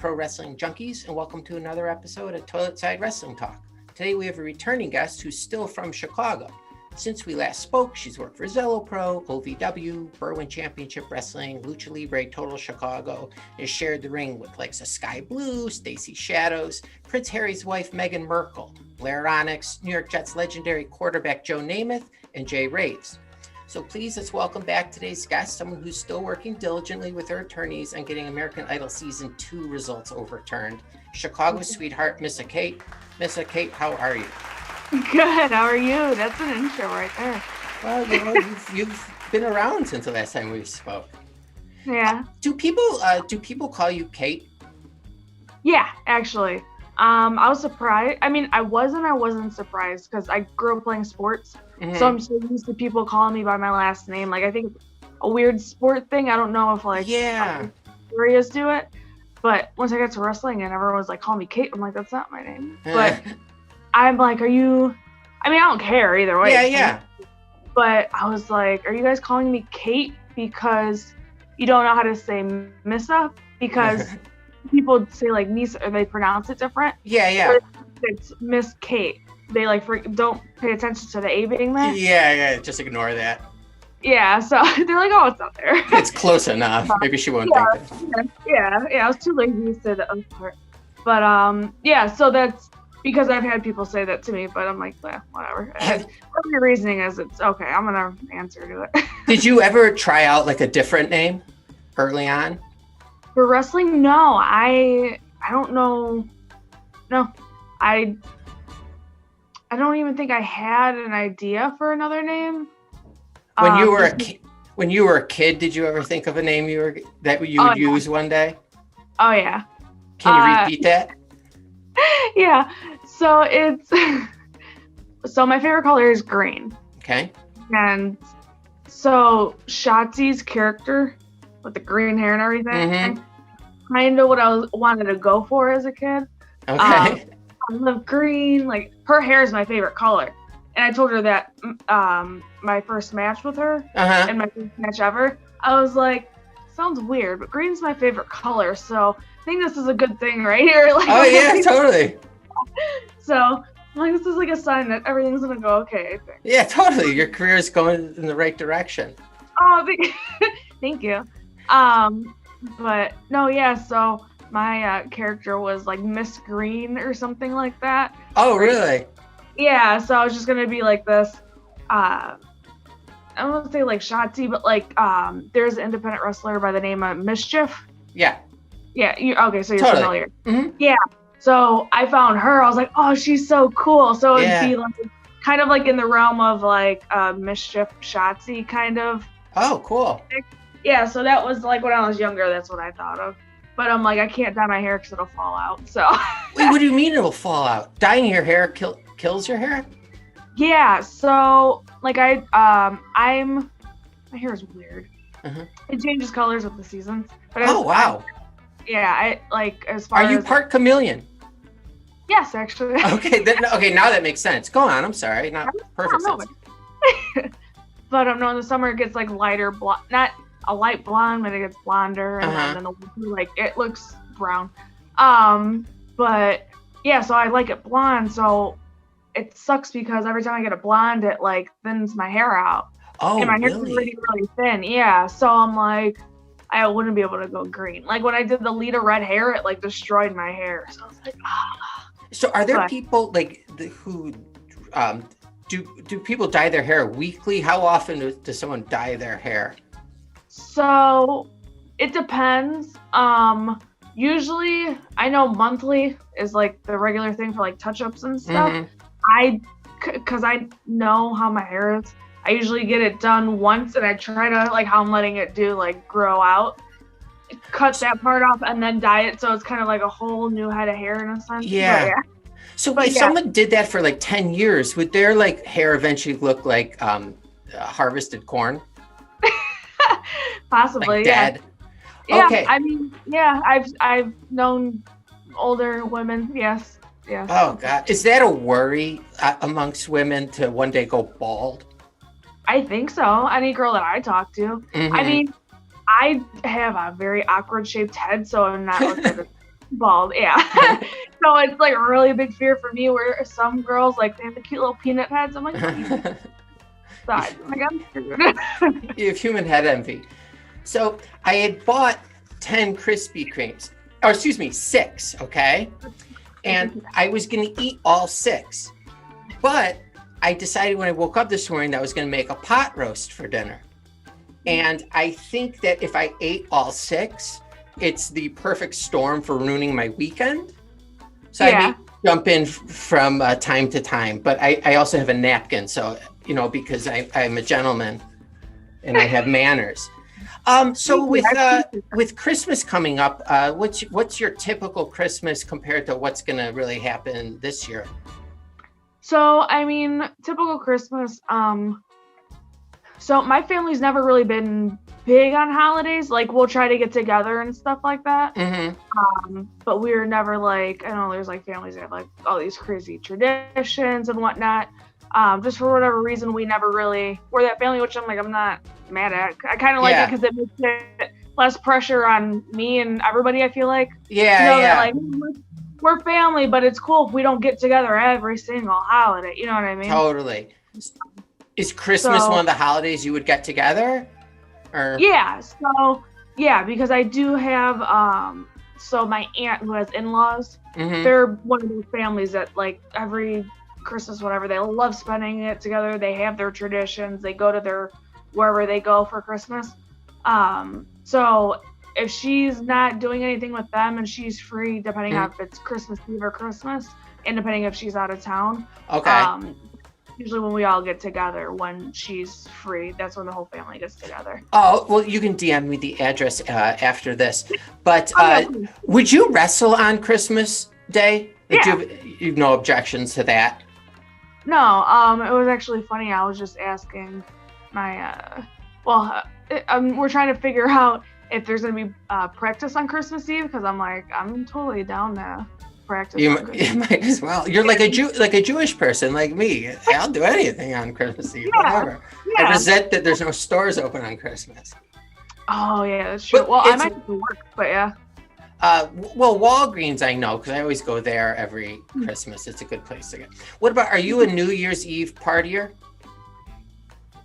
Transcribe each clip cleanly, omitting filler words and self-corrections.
pro wrestling junkies, and welcome to another episode of Toilet Side Wrestling Talk. Today we have a returning guest who's still from Chicago. Since we last spoke, she's worked for Zello Pro, OVW, Berwyn Championship Wrestling, Lucha Libre, Total Chicago, and shared the ring with likes of Sky Blue, Stacy Shadows, Prince Harry's wife Meghan Merkel, Blair Onyx, New York Jets legendary quarterback Joe Namath, and Jay Raves. So please, let's welcome back today's guest, someone who's still working diligently with her attorneys on getting American Idol Season 2 results overturned. Chicago sweetheart, Missa Kate. Missa Kate, how are you? Good. How are you? That's an intro right there. Well, you've been around since the last time we spoke. Yeah. Do people call you Kate? Yeah, actually. I was surprised. I mean, I wasn't surprised because I grew up playing sports. Mm-hmm. So I'm so used to people calling me by my last name. Like, I think it's a weird sport thing. I don't know if areas do it. But once I got to wrestling and everyone was like, call me Kate, I'm like, that's not my name. But I'm like, I don't care either way. Yeah. But I was like, are you guys calling me Kate because you don't know how to say Missa? Because people say like Missa, or they pronounce it different. Yeah. It's Miss Kate. They don't pay attention to the A being there. Yeah. Just ignore that. Yeah, so they're like, oh, it's not there. It's close enough. Maybe she won't think that. Yeah. I was too lazy to say the other part. But so that's because I've had people say that to me. But I'm like, whatever. Your reasoning is it's okay. I'm gonna answer to it. Did you ever try out like a different name early on? For wrestling, no. I don't know. No, I don't even think I had an idea for another name. When you were a kid, did you ever think of a name you would use one day? Oh yeah. Can you repeat that? Yeah. So so my favorite color is green. Okay. And so Shotzi's character with the green hair and everything, kind of what I wanted to go for as a kid. Okay. I love green. Like, her hair is my favorite color. And I told her that my first match with her and my first match ever, I was like, sounds weird, but green's my favorite color, so I think this is a good thing right here. Like, oh yeah, totally. So I'm like, this is like a sign that everything's gonna go okay, I think. Yeah, totally. Your career is going in the right direction. Oh, thank you. But no, yeah. So my character was like Miss Green or something like that. Oh, really? Yeah, so I was just gonna be like this, I don't want to say like Shotzi, but like there's an independent wrestler by the name of Mischief. Yeah. Yeah, so you're totally familiar. Mm-hmm. Yeah, so I found her, I was like, oh, she's so cool. So it'd be like kind of like in the realm of like Mischief Shotzi kind of. Oh, cool. Yeah, so that was like when I was younger, that's what I thought of. But I'm like, I can't dye my hair because it'll fall out, so. Wait, what do you mean it'll fall out? Dyeing your hair kills your hair? Yeah, so like my hair is weird. It changes colors with the seasons. But wow. I like, as far as. Are you part chameleon? Yes, actually. Okay, now that makes sense. Go on, I'm sorry, not perfect sense. But no, in the summer it gets like lighter blonde, not a light blonde, but it gets blonder, and then in the winter, like, it looks brown. But yeah, so I like it blonde, so it sucks because every time I get a blonde, it like thins my hair out. Oh, and my hair's really? really thin. Yeah, so I'm like, I wouldn't be able to go green. Like when I did the Lita red hair, it like destroyed my hair. So I was like, So are there people like who do people dye their hair weekly? How often does someone dye their hair? So it depends. Usually I know monthly is like the regular thing for like touch-ups and stuff. Because I know how my hair is, I usually get it done once, and I try to, like how I'm letting it grow out, cut that part off and then dye it, so it's kind of like a whole new head of hair in a sense. Yeah. So if someone did that for like 10 years, would their like hair eventually look like harvested corn? Possibly, like dead? Yeah. Okay. I mean, I've known older women, yes. Oh God, is that a worry amongst women to one day go bald? I think so. Any girl that I talk to. I mean, I have a very awkward shaped head, so I'm not bald, yeah. So it's like a really big fear for me where some girls, like, they have the cute little peanut heads. I'm like, I'm screwed. You have human head envy. So I had bought 10 Krispy Kremes, or excuse me, 6, okay? And I was going to eat all 6. But I decided when I woke up this morning that I was going to make a pot roast for dinner. And I think that if I ate all 6, it's the perfect storm for ruining my weekend. So I may jump in from time to time, but I also have a napkin. So, because I'm a gentleman and I have manners. So with Christmas coming up, what's your typical Christmas compared to what's going to really happen this year? So, I mean, typical Christmas, so my family's never really been big on holidays. Like, we'll try to get together and stuff like that. Mm-hmm. But we're never like, I know there's like families that have like all these crazy traditions and whatnot. Just for whatever reason, we never really were that family, which I'm not mad at. I kind of like it because it makes it less pressure on me and everybody, I feel like. Yeah, that, like, we're family, but it's cool if we don't get together every single holiday. You know what I mean? Totally. Is Christmas one of the holidays you would get together? Or? Yeah. So, yeah, because I do have, so my aunt who has in-laws, they're one of those families that, like, every Christmas, whatever, they love spending it together. They have their traditions. They go to wherever they go for Christmas. So if she's not doing anything with them and she's free, depending on if it's Christmas Eve or Christmas, and depending if she's out of town. Okay. Usually when we all get together, when she's free, that's when the whole family gets together. Oh, well, you can DM me the address after this. But would you wrestle on Christmas Day? Like, you've no objections to that? No, it was actually funny. I was just asking my, we're trying to figure out if there's going to be practice on Christmas Eve, because I'm like, I'm totally down to practice. You might as well. You're like a Jewish person like me. I'll do anything on Christmas Eve, whatever. Yeah. I resent that there's no stores open on Christmas. Oh, yeah, that's true. Well, I might have to work, but yeah. Well, Walgreens, I know, because I always go there every Christmas. It's a good place to go. What about, are you a New Year's Eve partier?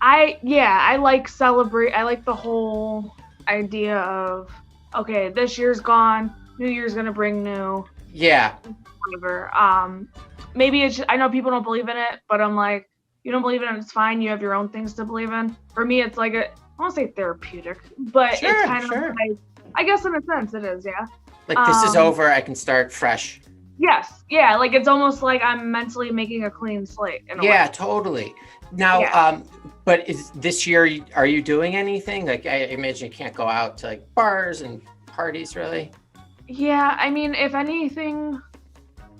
I like celebrate. I like the whole idea of, okay, this year's gone. New Year's going to bring new. Yeah. Whatever. Maybe it's just, I know people don't believe in it, but I'm like, you don't believe in it, it's fine. You have your own things to believe in. For me, it's like I won't say therapeutic, but it's kind of like, I guess in a sense it is, yeah. Like, this is over, I can start fresh. Yes. Yeah. Like, it's almost like I'm mentally making a clean slate. In a way. Totally. Now, but is this year, are you doing anything? Like, I imagine you can't go out to like bars and parties, really. Yeah. I mean, if anything,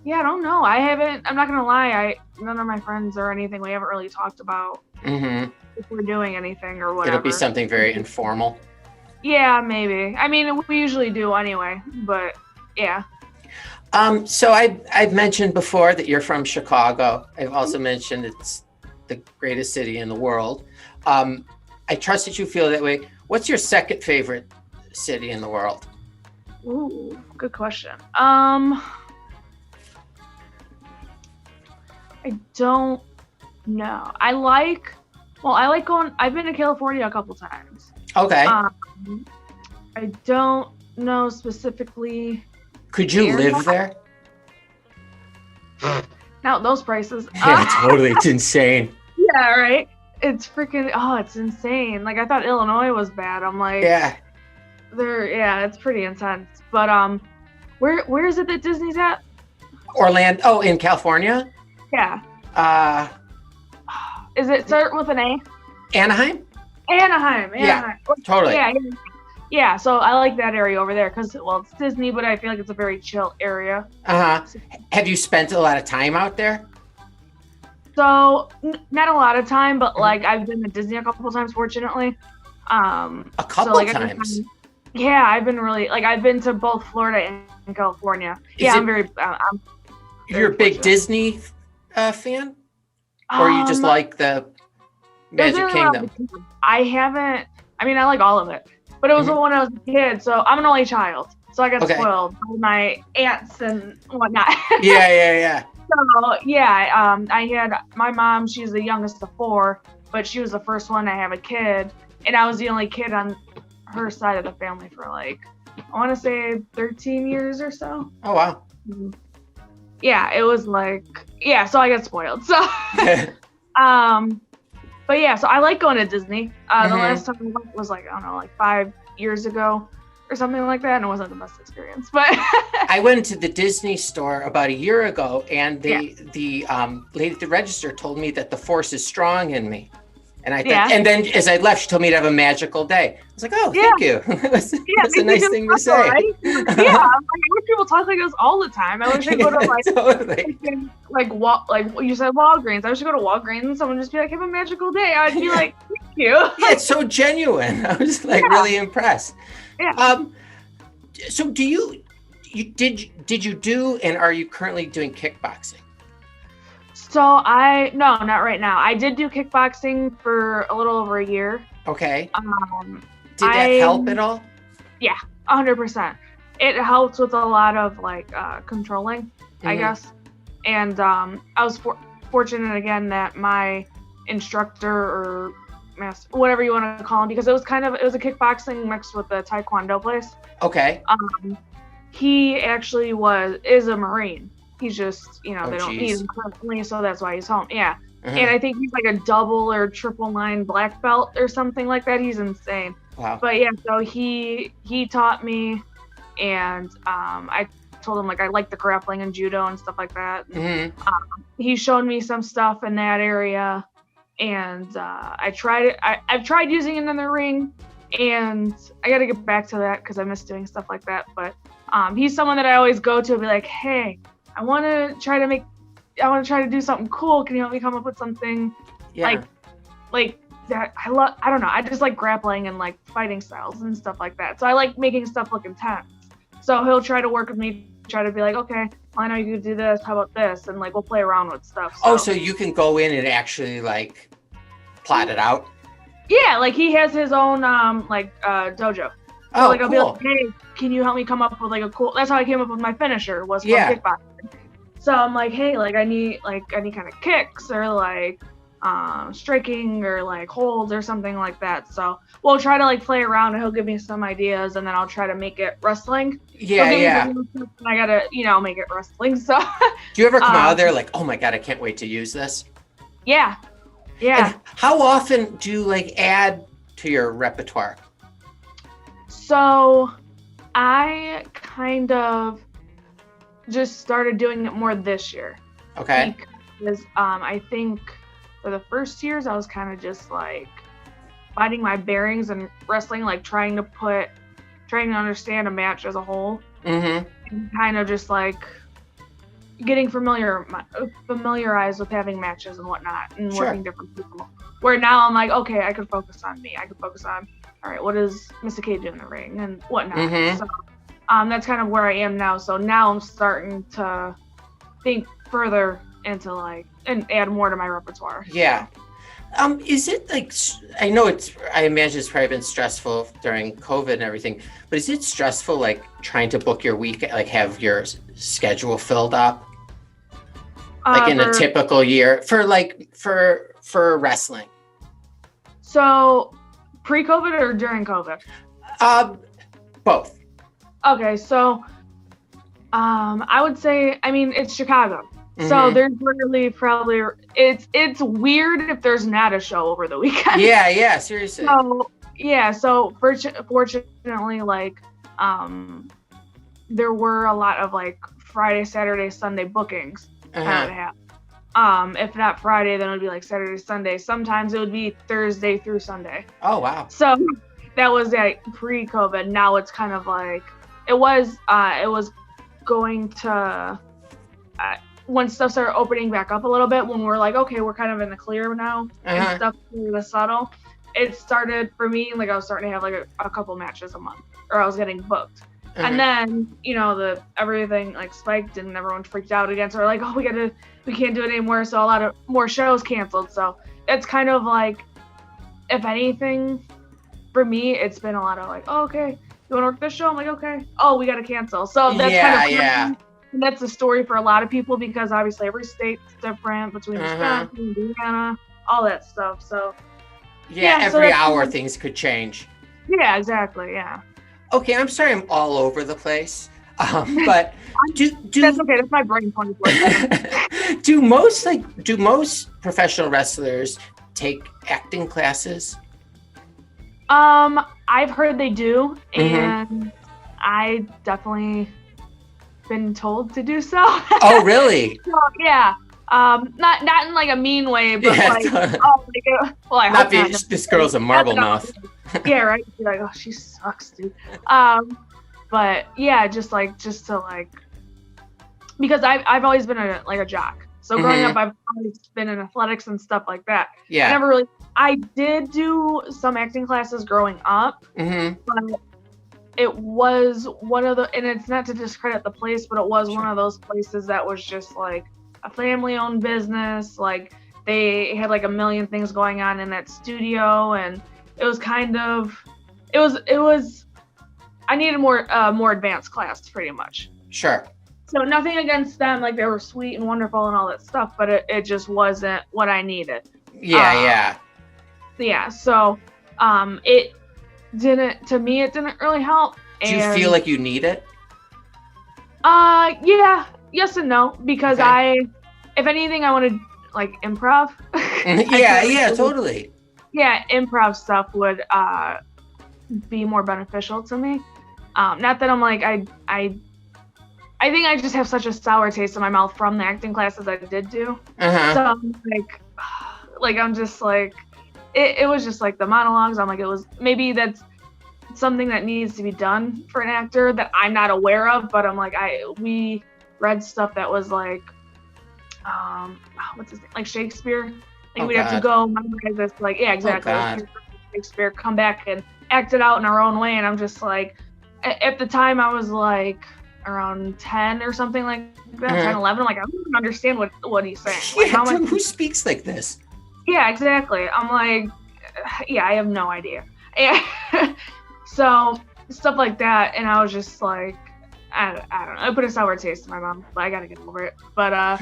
I don't know. I'm not going to lie. None of my friends or anything, we haven't really talked about if we're doing anything or whatever. It'll be something very informal. Yeah, maybe. I mean, we usually do anyway, but yeah. So I've mentioned before that you're from Chicago. I've also mentioned it's the greatest city in the world. I trust that you feel that way. What's your second favorite city in the world? Ooh, good question. I don't know. I like going, I've been to California a couple times. Okay. I don't know specifically. Could you live there? Now those prices. Yeah, totally. It's insane. Yeah, right. It's freaking. Oh, it's insane. Like, I thought Illinois was bad. I'm like. Yeah. It's pretty intense. But where is it that Disney's at? Orlando. Oh, in California. Yeah. Is it start with an A? Anaheim. Yeah, totally. Yeah, so I like that area over there because, well, it's Disney, but I feel like it's a very chill area. Have you spent a lot of time out there? So, not a lot of time, but like I've been to Disney a couple of times, fortunately. A couple times? Yeah, I've been really, like, I've been to both Florida and California. I'm very You're a big Disney fan? Or you just like the Magic Kingdom? I like all of it. But it was when I was a kid, so I'm an only child. So I got spoiled by my aunts and whatnot. Yeah. So yeah, I had my mom. She's the youngest of 4, but she was the first one to have a kid, and I was the only kid on her side of the family for like, I want to say 13 years or so. Oh wow. Yeah, it was like, yeah. So I got spoiled. So, but yeah, so I like going to Disney. The last time I went was like, I don't know, like 5 years ago or something like that, and it wasn't the best experience. But I went to the Disney store about a year ago, and the lady at the register told me that the force is strong in me. And I thought, and then as I left, she told me to have a magical day. I was like, oh, thank you. That's a nice thing to say. Right? Yeah, I wish people talk like this all the time. I wish I go to like you said, Walgreens. I wish I go to Walgreens and someone just be like, have a magical day. I'd be like, thank you. Yeah, it's so genuine. I was like really impressed. Yeah. So did you do, and are you currently doing kickboxing? So no, not right now. I did do kickboxing for a little over a year. Okay. Did that help at all? Yeah, 100%. It helps with a lot of like controlling, I guess. And I was fortunate again that my instructor or master, whatever you want to call him, because it was a kickboxing mixed with the Taekwondo place. Okay. He actually is a Marine. He's just, they don't need him currently, so that's why he's home. Yeah. And I think he's like a double or triple line black belt or something like that. He's insane. Wow. But yeah, so he taught me, and I told him like I like the grappling and judo and stuff like that. He showed me some stuff in that area, and I tried it. I've tried using it in the ring, and I got to get back to that because I miss doing stuff like that. But he's someone that I always go to and be like, hey, I want to try to do something cool. Can you help me come up with something like that? I don't know. I just like grappling and like fighting styles and stuff like that. So I like making stuff look intense. So he'll try to work with me, try to be like, okay, well, I know you could do this. How about this? And like, we'll play around with stuff. So you can go in and actually like plot it out? Yeah. Like he has his own, dojo. So, I'll be like, hey, can you help me come up with like a cool, that's how I came up with my finisher was from kickboxing. So I'm like, hey, like I need kind of kicks or like striking or like holds or something like that. So we'll try to like play around, and he'll give me some ideas, and then I'll try to make it wrestling. Yeah. I gotta, make it wrestling. So do you ever come out of there like, oh my God, I can't wait to use this? Yeah. And how often do you like add to your repertoire? So I kind of just started doing it more this year. Okay. Because I think for the first years I was kind of just like finding my bearings and wrestling, like trying to understand a match as a whole. And kind of just like getting familiarized with having matches and whatnot and working different people. Where now I'm like, okay, I could focus on me. I could focus on, all right, what does Missa Kate do in the ring and whatnot. So that's kind of where I am now. So now I'm starting to think further into and add more to my repertoire. Yeah. Is it like, I imagine it's probably been stressful during COVID and everything, but is it stressful like trying to book your week, like have your schedule filled up? Like in a typical year for wrestling? So pre-COVID or during COVID? Both. Okay, so I would say, it's Chicago. So there's really probably, it's weird if there's not a show over the weekend. Yeah, seriously. So fortunately, there were a lot of Friday, Saturday, Sunday bookings. If not Friday, then it would be Saturday, Sunday. Sometimes it would be Thursday through Sunday. Oh, wow. So that was pre-COVID. Now it's kind of it was going to, when stuff started opening back up a little bit, when we're okay, we're kind of in the clear now and stuff through the subtle, it started for me, I was starting to have a couple matches a month, or I was getting booked. And then, everything spiked and everyone freaked out again. So we're oh, we can't do it anymore. So a lot of more shows canceled. So it's kind of if anything, for me, it's been a lot of oh, okay, you want to work this show? I'm like, okay. Oh, we got to cancel. So that's kind of and that's a story for a lot of people because obviously every state's different between Wisconsin, Indiana, all that stuff. So every hour things could change. Yeah, exactly. Yeah. Okay, I'm sorry I'm all over the place. But do that's okay. That's my brain 24/7. do most professional wrestlers take acting classes? I've heard they do, and I definitely been told to do so. Oh, really? So, yeah. Not in like a mean way, but this girl's a marble mouth. Yeah, right. You're like, oh, she sucks, dude. But yeah, just to like, because I've always been a jock. So growing up, I've always been in athletics and stuff like that. Yeah. I did do some acting classes growing up, but it was one of the, and it's not to discredit the place, but it was one of those places that was just like a family-owned business. Like they had like a million things going on in that studio, and it was kind of, it was. I needed more advanced class, pretty much. Sure. So nothing against them, like they were sweet and wonderful and all that stuff, but it just wasn't what I needed. Yeah. So it didn't really help. Do you feel like you need it? Yeah, yes and no, because if anything, I want to like improv. Yeah, totally. Yeah, improv stuff would be more beneficial to me. Not that I'm like, I think I just have such a sour taste in my mouth from the acting classes I did do. So I'm like I'm just like, it was just like the monologues. I'm like, it was, maybe that's something that needs to be done for an actor that I'm not aware of, but I'm like, we read stuff that was like, what's his name? Like Shakespeare. Like we'd have to go memorize this, like, yeah, exactly. Shakespeare, come back and act it out in our own way. And I'm just like, at the time I was like around 10 or something like that, 10, 11. I'm like, I don't even understand what he's saying. Like, who speaks like this? Yeah, exactly. I'm like, yeah, I have no idea. So stuff like that. And I was just like, I don't know. I put a sour taste in my mouth, but I got to get over it. But,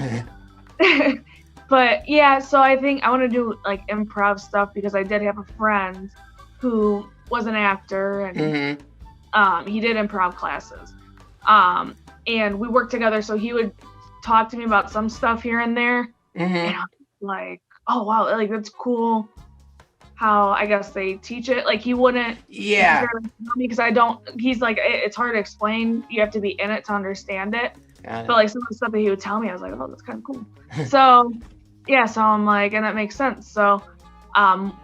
but yeah, so I think I want to do like improv stuff because I did have a friend who was an actor and he did improv classes. And we worked together, so he would talk to me about some stuff here and there. And I was like, oh wow, like that's cool how I guess they teach it. Like he wouldn't because he's like, it's hard to explain. You have to be in it to understand it. But like some of the stuff that he would tell me, I was like, oh, that's kind of cool. So yeah, so I'm like, and that makes sense. So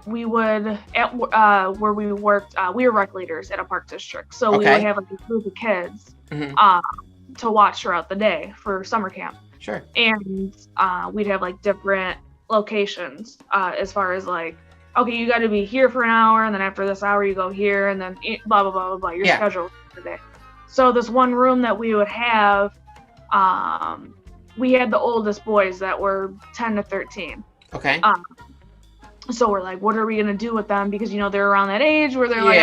we would where we worked, we were rec leaders at a park district. So we would have like a group of kids to watch throughout the day for summer camp. Sure. And we'd have like different locations as far as like, okay, you got to be here for an hour, and then after this hour you go here, and then blah blah blah blah blah. Your schedule for the day. So this one room that we would have, we had the oldest boys that were 10 to 13. Okay. So we're like, what are we gonna do with them? Because they're around that age where they're like,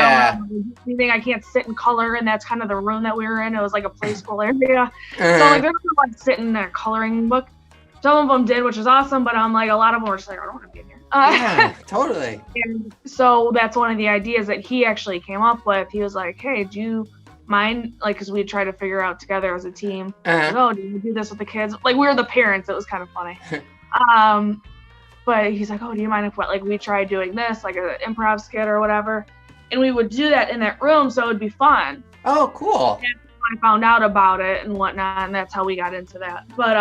anything. I can't sit and color, and that's kind of the room that we were in. It was like a play school area. So like they're not like sitting in a coloring book. Some of them did, which is awesome, but I'm like, a lot of them were just like, I don't want to be in here. Yeah, totally. And so that's one of the ideas that he actually came up with. He was like, hey, do you mind, like, because we tried to figure out together as a team, like, oh, do you do this with the kids? Like, we were the parents. It was kind of funny. But he's like, oh, do you mind if we tried doing this, like an improv skit or whatever? And we would do that in that room, so it would be fun. Oh, cool. And I found out about it and whatnot, and that's how we got into that. But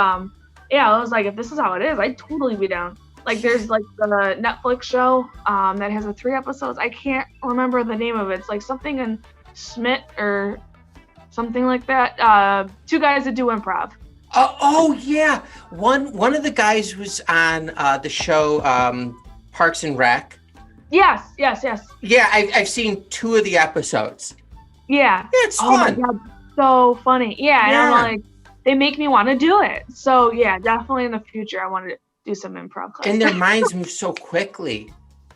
yeah, I was like, if this is how it is, I'd totally be down. Like, there's like the Netflix show that has 3 episodes. I can't remember the name of it. It's like something in Schmidt or something like that. 2 guys that do improv. Oh yeah, one of the guys was on the show Parks and Rec. Yes. Yeah, I've seen 2 of the episodes. Yeah, it's fun. My God, so funny. Yeah, and I'm like, they make me want to do it. So yeah, definitely in the future, I want to do some improv classes. And their minds move so quickly.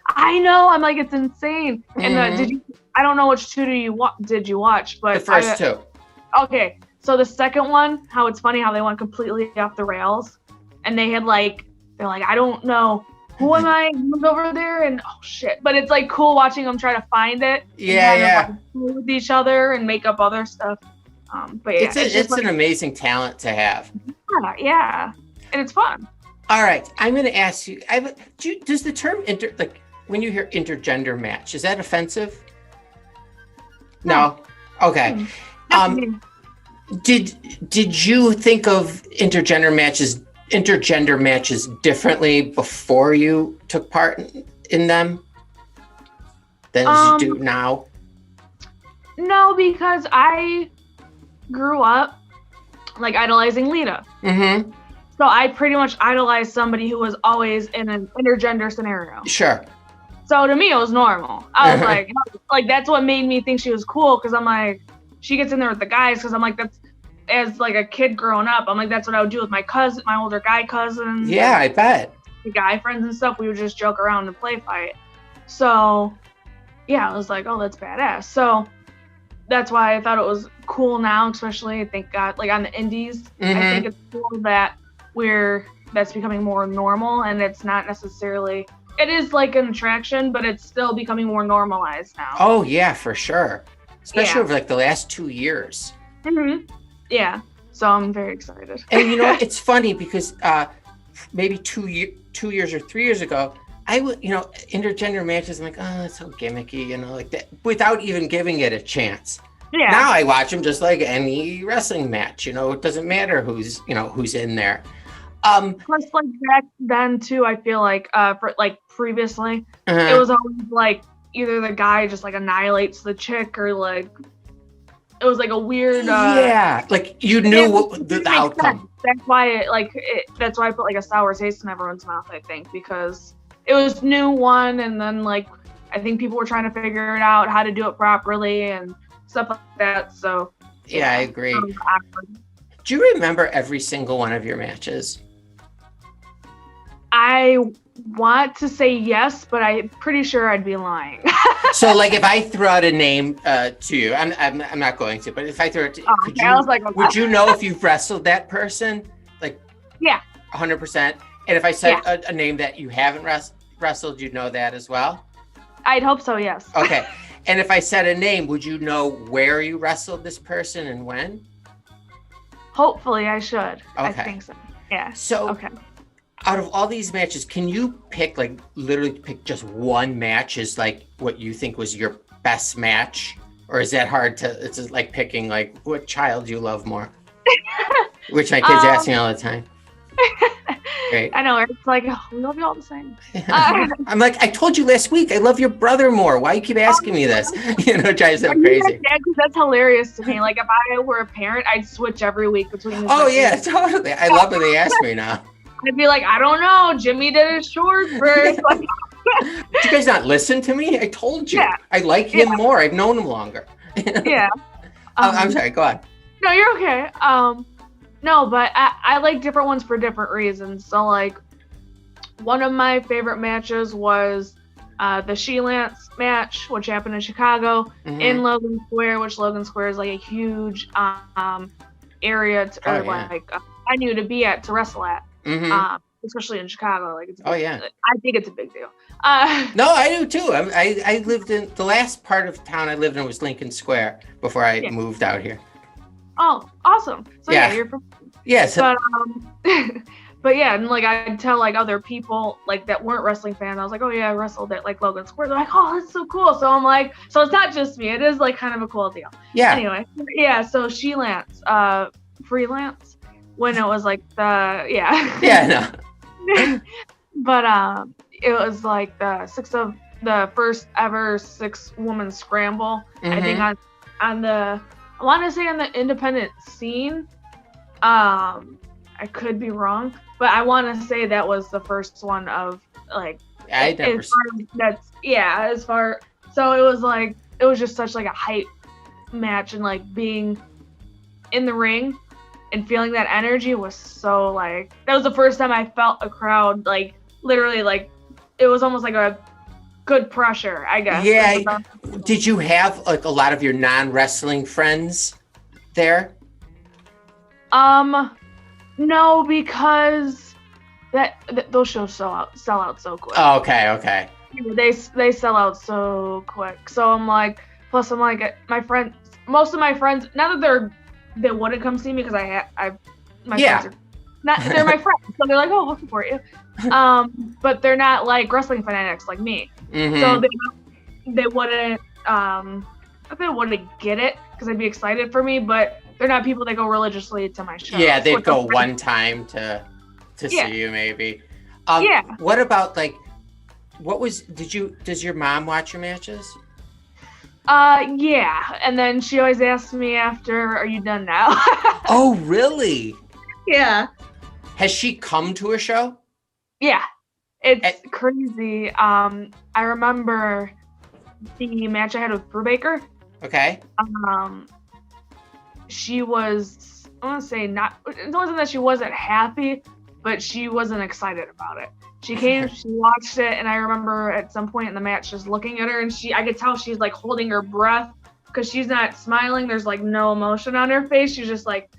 I know. I'm like, it's insane. And I don't know which two did you watch, but the first two. Okay, so the second one, how it's funny how they went completely off the rails, and they had they're like, I don't know, who am I? Who's over there? And oh shit! But it's like cool watching them try to find it. Yeah. Play with each other and make up other stuff. But yeah, it's an amazing talent to have. Yeah, and it's fun. All right, I'm going to ask you. Does the term when you hear intergender match, is that offensive? No. Okay. Did you think of intergender matches differently before you took part in them than as you do now? No, because I grew up idolizing Lita. Mm-hmm. So I pretty much idolized somebody who was always in an intergender scenario. Sure. So to me, it was normal. I was like, that's what made me think she was cool, because I'm like, she gets in there with the guys, because I'm like, that's, as a kid growing up, I'm like, that's what I would do with my older guy cousins. Yeah, I bet. The guy friends and stuff, we would just joke around and play fight. So yeah, I was like, oh, that's badass. So that's why I thought it was cool now, especially, thank God, on the indies. Mm-hmm. I think it's cool that that's becoming more normal, and it's not necessarily, it is an attraction, but it's still becoming more normalized now. Oh yeah, for sure. Especially over the last 2 years. Mm-hmm. Yeah. So I'm very excited. And it's funny because maybe 2 years or 3 years ago, I would, intergender matches, I'm like, oh, that's so gimmicky, like that, without even giving it a chance. Yeah. Now I watch them just like any wrestling match. It doesn't matter who's in there. Plus, back then too, I feel for previously, it was always either the guy just annihilates the chick, or it was a weird. Yeah, you knew what the outcome. That's why that's why I put a sour taste in everyone's mouth. I think because it was new one, and then I think people were trying to figure it out how to do it properly and stuff like that. So yeah, I agree. Do you remember every single one of your matches? I want to say yes, but I'm pretty sure I'd be lying. So if I throw out a name to you, I'm not going to, but if I throw it to you, would you know if you've wrestled that person? Yeah. 100%. And if I said a name that you haven't wrestled, you'd know that as well? I'd hope so, yes. Okay. And if I said a name, would you know where you wrestled this person and when? Hopefully I should. Okay. I think so. Yeah. So okay. Out of all these matches, can you pick literally pick just one match as what you think was your best match? Or is that hard to, it's just picking what child you love more? Which my kids ask me all the time. Great. I know, it's we love you all the same. I'm I told you last week, I love your brother more. Why you keep asking me this? It drives them crazy. Yeah, because that's hilarious to me. If I were a parent, I'd switch every week between Oh yeah, totally. I love when they ask me now. I'd be I don't know, Jimmy did his chores first. Did you guys not listen to me? I told you. Yeah. I like him more. I've known him longer. Yeah. I'm sorry, go on. No, you're okay. No, but I like different ones for different reasons. So one of my favorite matches was the She-Lance match, which happened in Chicago, in Logan Square, which Logan Square is a huge area venue to be at, to wrestle at. Mm-hmm. Especially in Chicago, it's I think it's a big deal. No, I do too. I lived in the last part of town I lived in was Lincoln Square before I moved out here. Oh, awesome! So you're from. Yes. But but yeah, and I'd tell other people that weren't wrestling fans. I was oh yeah, I wrestled at Logan Square. They're oh, that's so cool. So I'm so it's not just me. It is kind of a cool deal. Yeah. Anyway, yeah. So She-Lance, freelance. When it was Yeah, no. But it was the first ever 6-woman scramble. I think on the, I want to say on the independent scene. I could be wrong, but I want to say that was the first one of I never. So it was just such a hype match, and being in the ring and feeling that energy was so that was the first time I felt a crowd literally it was almost a good pressure, I guess. Yeah, did you have like a lot of your non-wrestling friends there? No, because those shows sell out so quick. Oh, okay. They sell out so quick. So I'm like, plus I'm like, most of my friends, not that they wouldn't come see me because my friends are not, they're my friends, so they're like, oh, we'll support you. But they're not like wrestling fanatics like me. Mm-hmm. So they wouldn't they wouldn't get it because they'd be excited for me, but they're not people that go religiously to my show. Yeah, they'd go one time to see you maybe. What about like, does your mom watch your matches? Yeah, and then she always asks me after, are you done now? Oh, really? Yeah. Has she come to a show? Yeah, it's crazy. I remember the match I had with Brubaker. Okay. She was, I want to say it wasn't that she wasn't happy, but she wasn't excited about it. She came, she watched it, and I remember at some point in the match just looking at her, and I could tell she's like holding her breath because she's not smiling. There's like no emotion on her face. She's just like,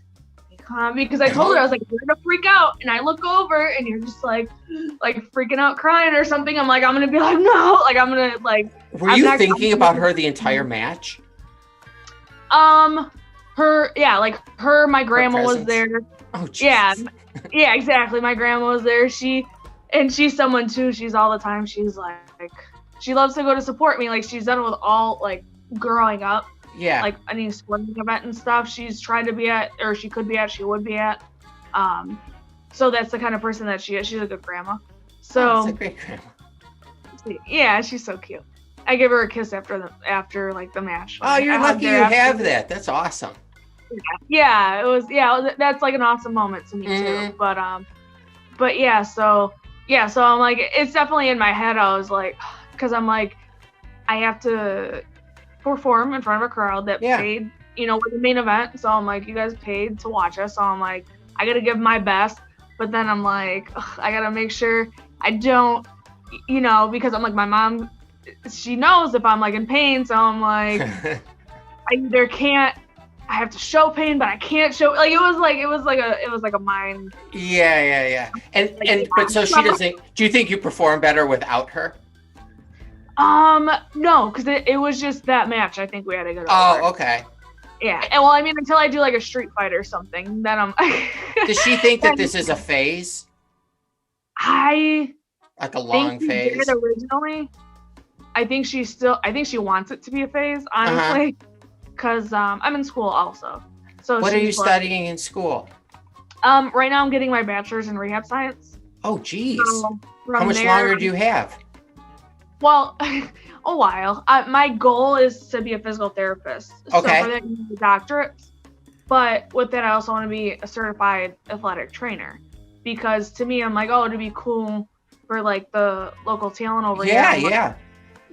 because I told her, I was like, you're gonna freak out, and I look over, and you're just like freaking out, crying or something. I'm like, I'm gonna be like, no, like I'm gonna like. Were you thinking about her the entire match? My grandma was there. Oh, Jesus. Yeah, exactly. My grandma was there. She's someone too. She's all the time. She's like, she loves to go to support me. Like she's done it with all like growing up. Yeah. Like any sporting event and stuff. She's tried to be at, or she could be at. She would be at. So that's the kind of person that she is. She's a good grandma. So. That's a great grandma. Yeah, she's so cute. I give her a kiss after the match. Oh, you're lucky you have that. That's awesome. Yeah, it was. Yeah, that's like an awesome moment to me too. But yeah, so I'm like, it's definitely in my head. I was like, because I'm like, I have to perform in front of a crowd that paid, we're the main event. So I'm like, you guys paid to watch us. So I'm like, I got to give my best. But then I'm like, I got to make sure I don't, because I'm like, my mom, she knows if I'm like in pain. So I'm like, I have to show pain, but I can't show. Like it was like a mind. Yeah. But so she doesn't. Do you think you perform better without her? No, because it was just that match. I think we had to go. Oh, okay. Yeah, and well, I mean, until I do like a street fight or something, then I'm. Does she think that this is a phase? Like a long phase. Did originally, I think she wants it to be a phase, honestly. Because I'm in school also. So what are you studying in school? Right now I'm getting my bachelor's in rehab science. Oh, geez. How much longer do you have? Well, a while. My goal is to be a physical therapist. Okay. So for that, you need a doctorate. But with that, I also want to be a certified athletic trainer. Because to me, I'm like, oh, it'd be cool for like the local talent over here. Yeah.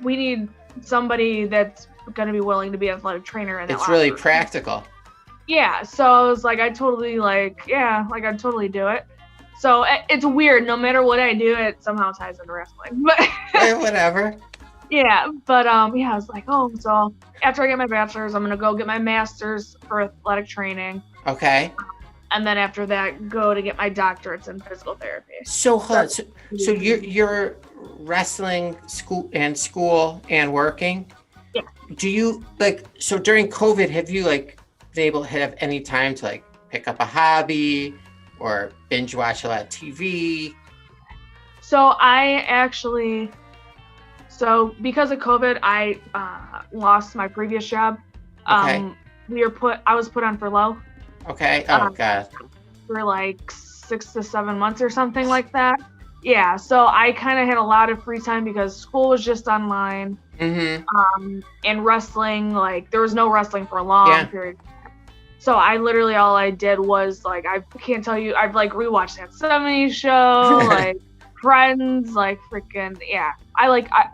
We need somebody that's going to be willing to be an athletic trainer. It's really practical. Yeah. So I was like, I'd totally do it. So it's weird. No matter what I do, it somehow ties into wrestling. But whatever. Yeah. But I was like, oh, so after I get my bachelor's, I'm going to go get my master's for athletic training. Okay. And then after that, go to get my doctorates in physical therapy. So you're wrestling school and working? Yeah. Do you so during COVID, have you been able to have any time to pick up a hobby or binge watch a lot of TV? So because of COVID, I lost my previous job. Okay. I was put on furlough. Okay. Oh, God. For 6 to 7 months or something like that. Yeah. So I kind of had a lot of free time because school was just online. Mm-hmm. And wrestling, there was no wrestling for a long period. So I literally, all I did was I can't tell you, I've rewatched that 70s show, Friends, freaking, yeah. I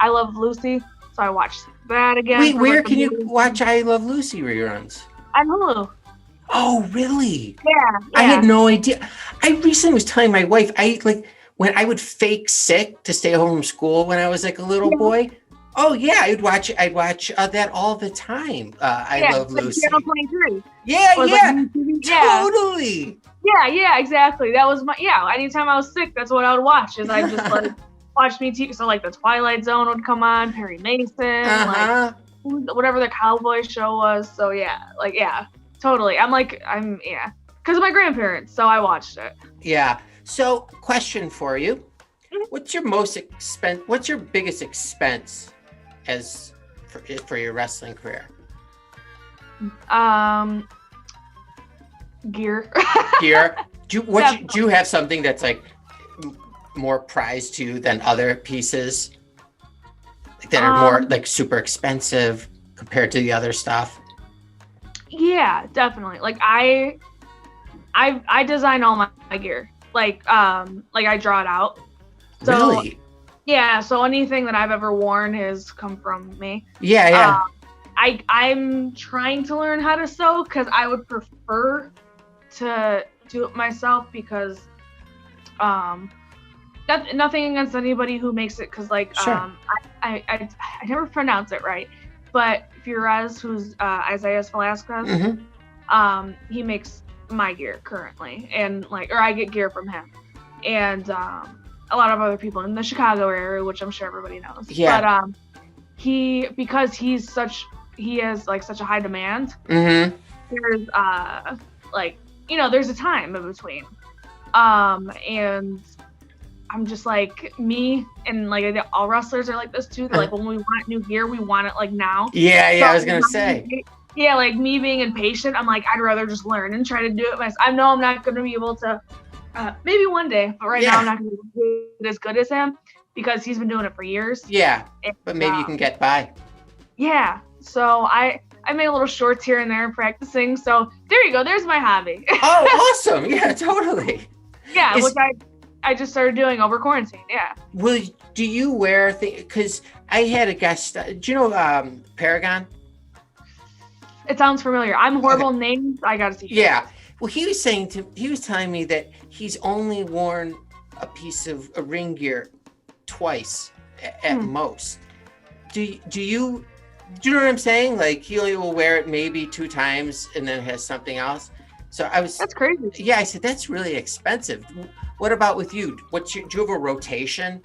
love Lucy, so I watched that again. Wait, where can you watch I Love Lucy reruns? On Hulu. Oh, really? Yeah. I had no idea. I recently was telling my wife, when I would fake sick to stay home from school when I was a little boy, Oh yeah, I'd watch that all the time. I Love like Lucy. Channel 23. Yeah, Like, totally. Yeah, exactly. That was my anytime I was sick, that's what I would watch. Is I just like watch me TV. So like the Twilight Zone would come on, Perry Mason, like whatever the cowboy show was. So totally. I'm because of my grandparents, so I watched it. Yeah. So, question for you: what's your biggest expense for your wrestling career? Gear. Gear. Do you have something that's like more prized to you than other pieces that are more like super expensive compared to the other stuff? Yeah, definitely. Like I design all my gear. Like I draw it out. So, really? Yeah. So anything that I've ever worn has come from me. Yeah. I'm trying to learn how to sew because I would prefer to do it myself because nothing against anybody who makes it because sure. I never pronounce it right, but Furez, who's Isaias Velasquez, he makes my gear currently, and or I get gear from him, and a lot of other people in the Chicago area, which I'm sure everybody knows. Yeah. But because he has like such a high demand. There's there's a time in between, and I'm just like me and like all wrestlers are like this too. They're like, when we want new gear, we want it like now. Yeah, so I was gonna say. Yeah, like me being impatient, I'm like, I'd rather just learn and try to do it myself. I know I'm not gonna be able to, maybe one day, but right now I'm not gonna be as good as him because he's been doing it for years. Yeah, but maybe you can get by. Yeah, so I made a little shorts here and there practicing. So there you go. There's my hobby. Oh, awesome! Yeah, totally. Yeah, which I just started doing over quarantine. Yeah. Well, do you wear things? Because I had a guest. Do you know Paragon? It sounds familiar. I'm horrible names. I gotta see. Yeah. Well, he was telling me that he's only worn a piece of a ring gear twice at most. Do you know what I'm saying? Like he only will wear it maybe 2 times and then has something else. So that's crazy. Yeah, I said that's really expensive. What about with you? Do you have a rotation?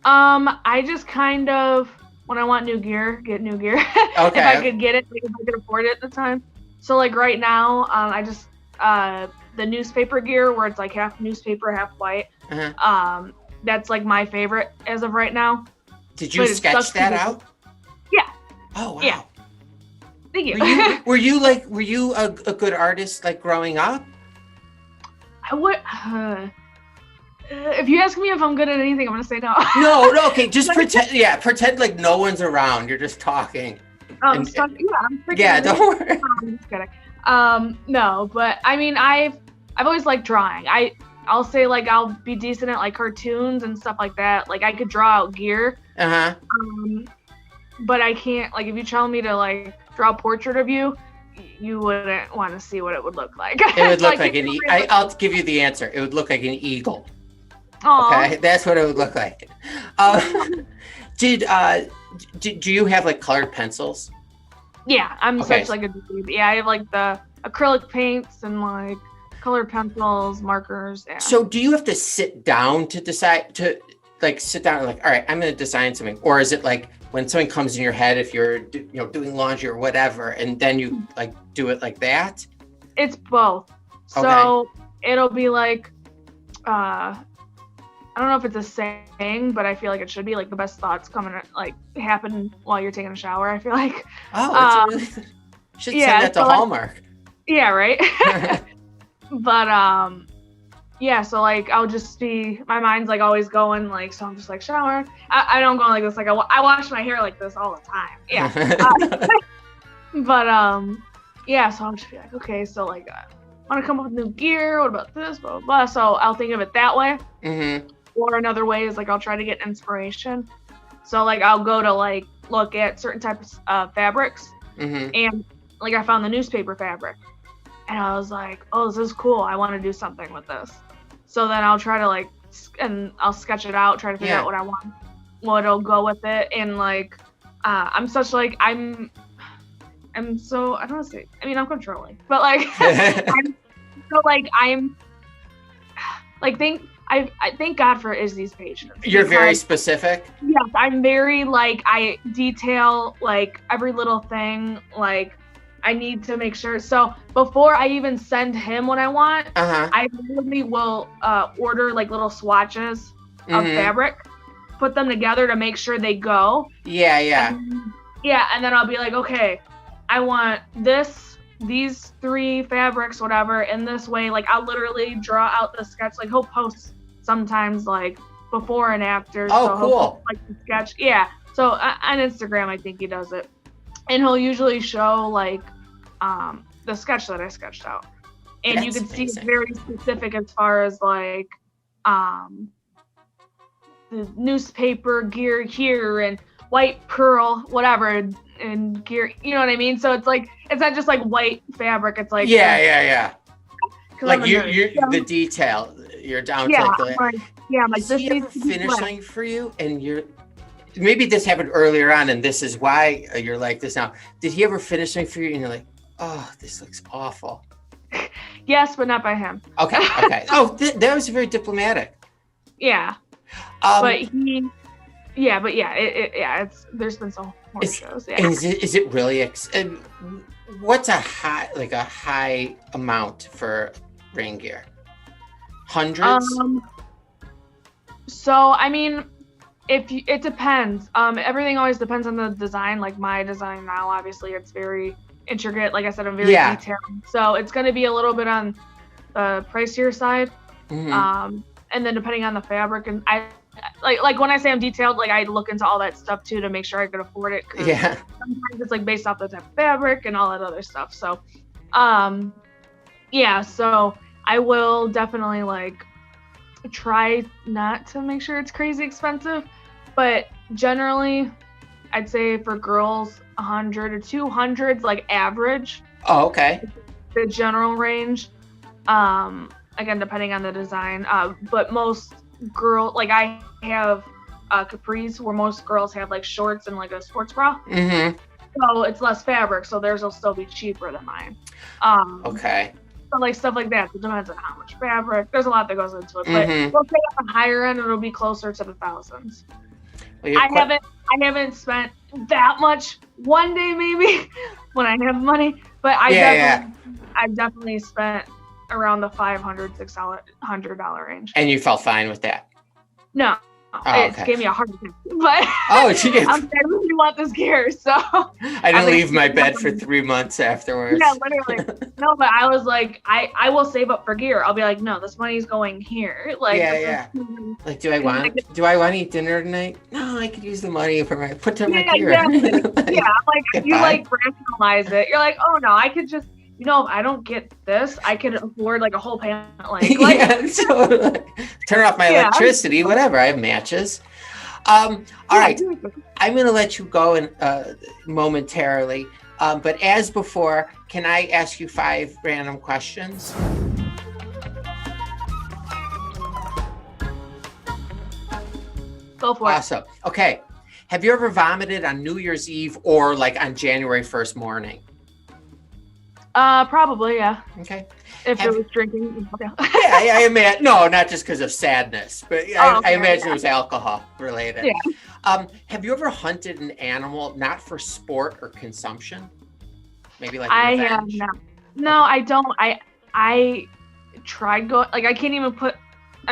I just kind of, when I want new gear, get new gear. Okay. If I could get it, if I could afford it at the time. So like right now, I just the newspaper gear where it's like half newspaper, half white. That's like my favorite as of right now. Did you sketch that out? Yeah. Oh wow. Yeah. Thank you. Were you a good artist like growing up? I would. If you ask me if I'm good at anything, I'm gonna say no. No, okay, just pretend. Yeah, pretend like no one's around. You're just talking. I'm freaking. Yeah, don't worry. I'm just kidding. No, but I mean, I've always liked drawing. I'll say like I'll be decent at like cartoons and stuff like that. Like I could draw out gear. But I can't. Like if you tell me to like draw a portrait of you, you wouldn't want to see what it would look like. It would look like an eagle. I'll give you the answer. It would look like an eagle. Aww. Okay, that's what it would look like. Do you have like colored pencils? Yeah, I'm such like a dweeb. Yeah, I have like the acrylic paints and like colored pencils, markers. Yeah. So do you have to sit down to decide to like sit down and like, all right, I'm going to design something, or is it like when something comes in your head, if you're doing laundry or whatever, and then you like do it like that? It's both. So it'll be like, I don't know if it's a saying, but I feel like it should be like the best thoughts happen while you're taking a shower. I feel like. Oh, should send that to Hallmark. Yeah, right. But yeah, so like I'll just be, my mind's like always going like, so I'm just like shower. I don't go like this, like I wash my hair like this all the time. Yeah. But yeah, so I'll just be like, okay, so like I want to come up with new gear. What about this? Blah blah blah. So I'll think of it that way. Or another way is like I'll try to get inspiration. So like I'll go to like look at certain types of fabrics, and like I found the newspaper fabric, and I was like, oh, this is cool. I want to do something with this. So then I'll try to like, and I'll sketch it out, try to figure out what I want. what'll go with it. And like, I'm such like, I'm so, I don't want to say, I mean, I'm controlling, but like, I'm I thank God for Izzy's patience. You're very specific? Yes, I'm very like, I detail like every little thing. Like I need to make sure. So before I even send him what I want, I literally will order like little swatches of fabric, put them together to make sure they go. Yeah. And then I'll be like, okay, I want these 3 fabrics, whatever, in this way. Like I'll literally draw out the sketch. Like he'll post sometimes like before and after. Oh, so cool. Post, like the sketch. Yeah. So on Instagram, I think he does it. And he'll usually show like the sketch that I sketched out. And that's you can see it's very specific as far as like the newspaper gear here and white pearl, whatever, and gear, you know what I mean? So it's like, it's not just like white fabric. It's like, yeah. Like the detail, you're down to like the, like this needs to be finishing for you. And maybe this happened earlier on and this is why you're like this now. Did he ever finish something for you and you're like, oh, this looks awful? Yes, but not by him. Okay. Oh, that was very diplomatic. Yeah. It's there's been some more shows. Yeah. Is it really? What's a high amount for rain gear? Hundreds. So I mean, it depends. Everything always depends on the design. Like my design now, obviously, it's very intricate. Like I said, I'm very detailed. So it's going to be a little bit on the pricier side. And then depending on the fabric, and I like when I say I'm detailed, like I look into all that stuff too to make sure I could afford it. Yeah. Sometimes it's like based off the type of fabric and all that other stuff. So, so I will definitely like try not to make sure it's crazy expensive, but generally I'd say for girls 100 or 200 like average. Oh, okay. The general range. Again, depending on the design, but most girl, like I have capris where most girls have like shorts and like a sports bra. So it's less fabric, so theirs will still be cheaper than mine. Okay. So like stuff like that, it depends on how much fabric. There's a lot that goes into it, but we'll say on the higher end, it'll be closer to the thousands. Well, I haven't spent that much. One day maybe when I have money, but I've definitely spent around the $500, $600 range. And you felt fine with that? No. It gave me a heart attack. But geez. I really want this gear, so I didn't leave my bed for 3 months afterwards. Yeah, literally. No, but I was like, I will save up for gear. I'll be like, no, this money's going here. Like Like, do I want to eat dinner tonight? No, I could use the money for my gear. Exactly. You like rationalize it. You're like, oh no, I could just, if I don't get this, I could afford like a whole panel. Turn off my electricity, whatever. I have matches. All right. I'm going to let you go momentarily. But as before, can I ask you 5 random questions? Go for it. Awesome. Okay. Have you ever vomited on New Year's Eve or like on January 1st morning? Probably, yeah. Okay. If it was drinking. I imagine. No, not just because of sadness, but I imagine it was alcohol related. Yeah. Have you ever hunted an animal not for sport or consumption? Maybe like I have not. No, I don't. I tried going. Like I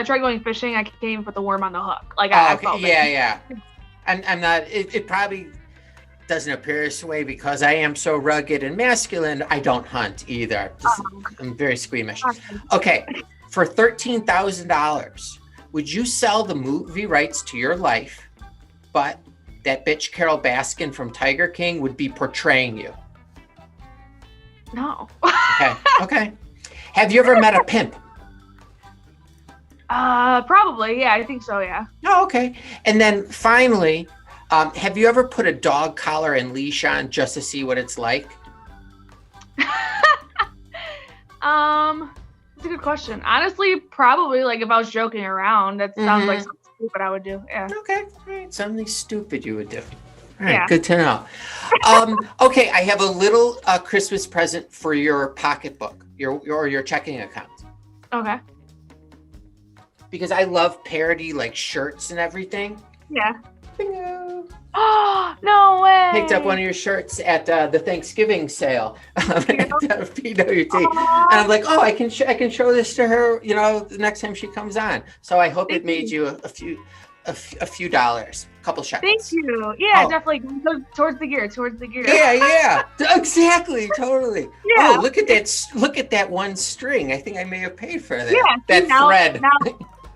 tried going fishing. I can't even put the worm on the hook. Like I felt yeah. I'm not. It probably doesn't appear this way because I am so rugged and masculine. I don't hunt either. I'm very squeamish. Okay, for $13,000, would you sell the movie rights to your life, but that bitch Carol Baskin from Tiger King would be portraying you? No. Okay. Have you ever met a pimp? Probably. Yeah, I think so. Yeah. Oh, okay. And then finally, have you ever put a dog collar and leash on just to see what it's like? That's a good question. Honestly, probably like if I was joking around, that sounds like something stupid I would do. Yeah. Okay. All right. Something stupid you would do. All right. Yeah. Good to know. Okay. I have a little Christmas present for your pocketbook, your checking account. Okay. Because I love parody like shirts and everything. Yeah. Bingo. Oh, no way. Picked up one of your shirts at the Thanksgiving sale at PWT, and I'm like, oh, I can show this to her, the next time she comes on. So I hope it made you a few dollars, a couple shekels. Thank you. Yeah, definitely towards the gear. Yeah, exactly, totally. Yeah. Oh, look at that one string. I think I may have paid for that. Yeah, that thread.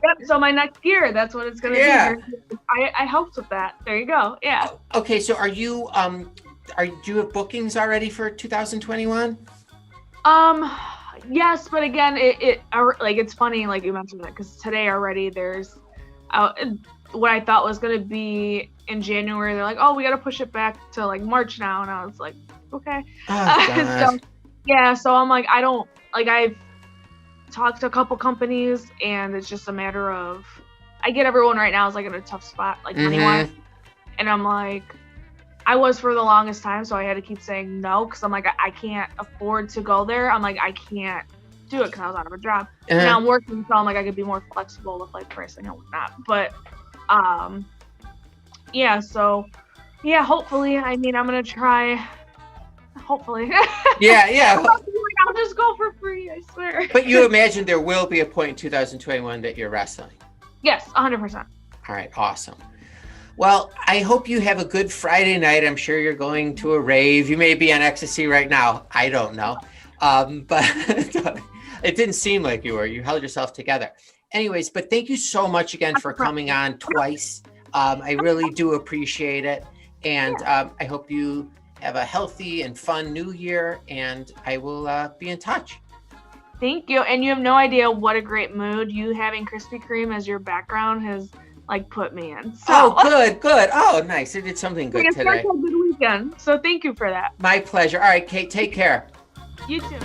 Yep. So my next gear, that's what it's gonna be. I helped with that. There you go. Yeah. Okay. So do you have bookings already for 2021? Yes, but again, it's funny like you mentioned that because today already there's what I thought was gonna be in January. They're like, oh, we gotta push it back to like March now, and I was like, okay. So I'm like, I've talked to a couple companies, and it's just a matter of I get everyone right now is like in a tough spot, like money-wise, and I'm like, I was for the longest time, so I had to keep saying no because I'm like, I can't afford to go there. I'm like, I can't do it because I was out of a job. Now I'm working, so I'm like, I could be more flexible with like pricing and whatnot. But hopefully, I mean, I'm gonna try. Hopefully. Yeah. I'll just go for free, I swear. But you imagine there will be a point in 2021 that you're wrestling? Yes, 100%. All right, awesome. Well, I hope you have a good Friday night. I'm sure you're going to a rave. You may be on ecstasy right now. I don't know. But it didn't seem like you were. You held yourself together. Anyways, but thank you so much again for coming on twice. I really do appreciate it. And I hope you have a healthy and fun new year, and I will be in touch. Thank you. And you have no idea what a great mood you having Krispy Kreme as your background has like put me in. So. Oh, good. Oh, nice. It did something good today. It's a good weekend. So thank you for that. My pleasure. All right, Kate, take care. You too.